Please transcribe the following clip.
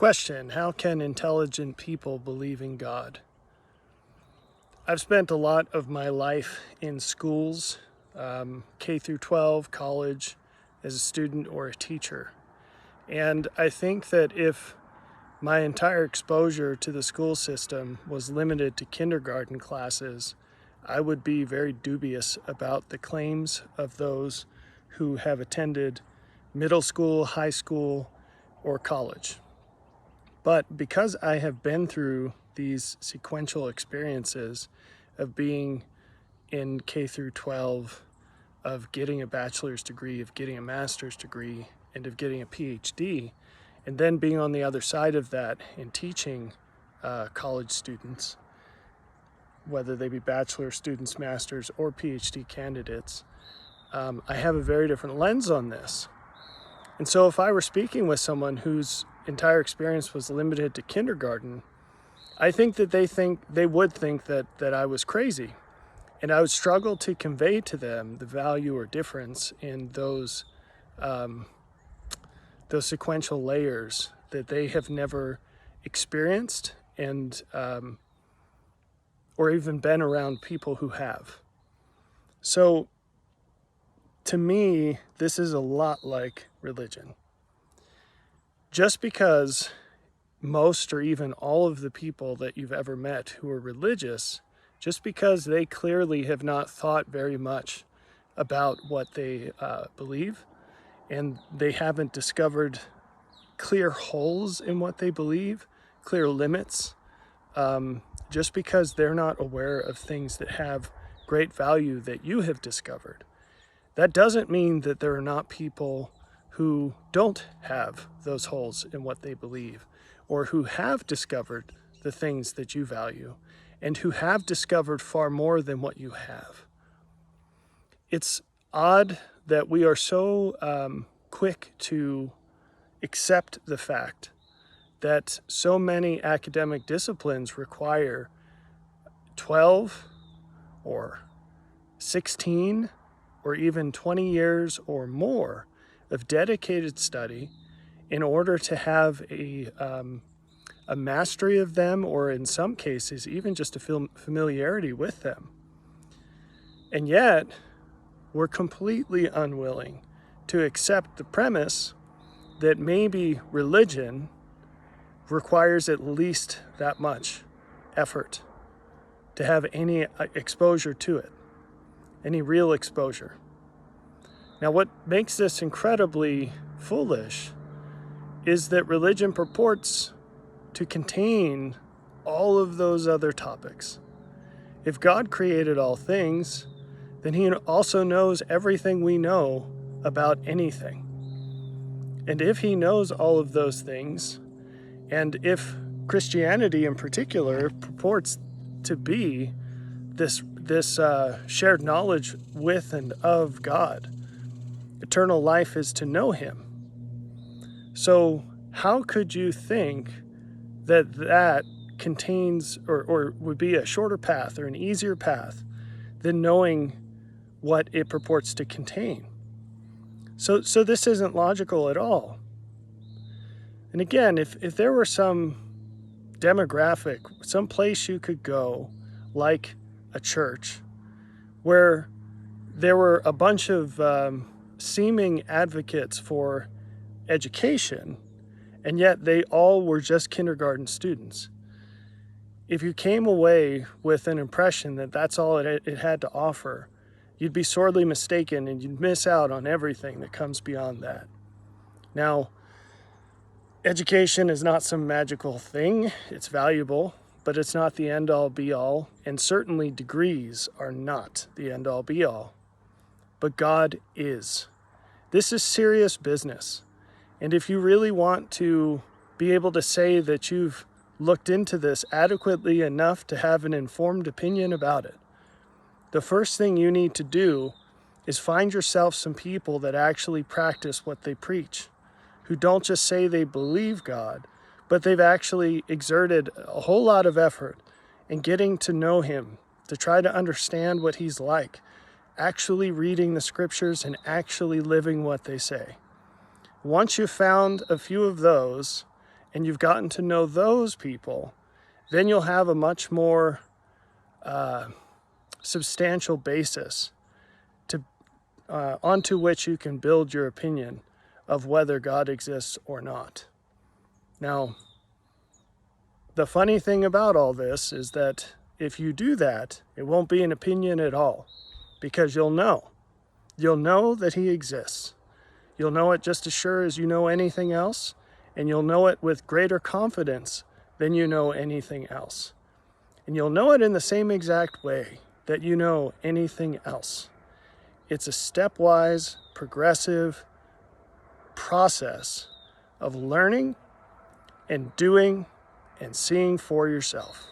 Question: how can intelligent people believe in God? I've spent a lot of my life in schools, K through 12, college, as a student or a teacher. And I think that if my entire exposure to the school system was limited to kindergarten classes, I would be very dubious about the claims of those who have attended middle school, high school, or college. But because I have been through these sequential experiences of being in K through 12, of getting a bachelor's degree, of getting a master's degree, and of getting a PhD, and then being on the other side of that and teaching college students, whether they be bachelor students, masters, or PhD candidates, I have a very different lens on this. And so if I were speaking with someone whose entire experience was limited to kindergarten, I think that they would think that I was crazy. And I would struggle to convey to them the value or difference in those sequential layers that they have never experienced and or even been around people who have. So to me, this is a lot like religion. Just because most or even all of the people that you've ever met who are religious, just because they clearly have not thought very much about what they believe, and they haven't discovered clear holes in what they believe, clear limits, just because they're not aware of things that have great value that you have discovered, that doesn't mean that there are not people who don't have those holes in what they believe, or who have discovered the things that you value, and who have discovered far more than what you have. It's odd that we are so quick to accept the fact that so many academic disciplines require 12 or 16 or even 20 years or more of dedicated study in order to have a mastery of them, or in some cases even just a familiarity with them. And yet we're completely unwilling to accept the premise that maybe religion requires at least that much effort to have any exposure to it, any real exposure. Now, what makes this incredibly foolish is that religion purports to contain all of those other topics. If God created all things, then He also knows everything we know about anything. And if He knows all of those things, and if Christianity in particular purports to be this shared knowledge with and of God, eternal life is to know Him. So how could you think that contains or would be a shorter path or an easier path than knowing what it purports to contain? So this isn't logical at all. And again, if there were some demographic, some place you could go, like a church, where there were a bunch of seeming advocates for education, and yet they all were just kindergarten students. If you came away with an impression that that's all it had to offer, you'd be sorely mistaken, and you'd miss out on everything that comes beyond that. Now, education is not some magical thing. It's valuable, but it's not the end-all be-all, and certainly degrees are not the end-all be-all. But God is. This is serious business. And if you really want to be able to say that you've looked into this adequately enough to have an informed opinion about it, the first thing you need to do is find yourself some people that actually practice what they preach, who don't just say they believe God, but they've actually exerted a whole lot of effort in getting to know Him, to try to understand what He's like, actually reading the scriptures and actually living what they say. Once you've found a few of those, and you've gotten to know those people, then you'll have a much more substantial basis to onto which you can build your opinion of whether God exists or not. Now, the funny thing about all this is that if you do that, it won't be an opinion at all, because you'll know. You'll know that he exists. You'll know it just as sure as you know anything else, and you'll know it with greater confidence than you know anything else. And you'll know it in the same exact way that you know anything else. It's a stepwise, progressive process of learning and doing and seeing for yourself.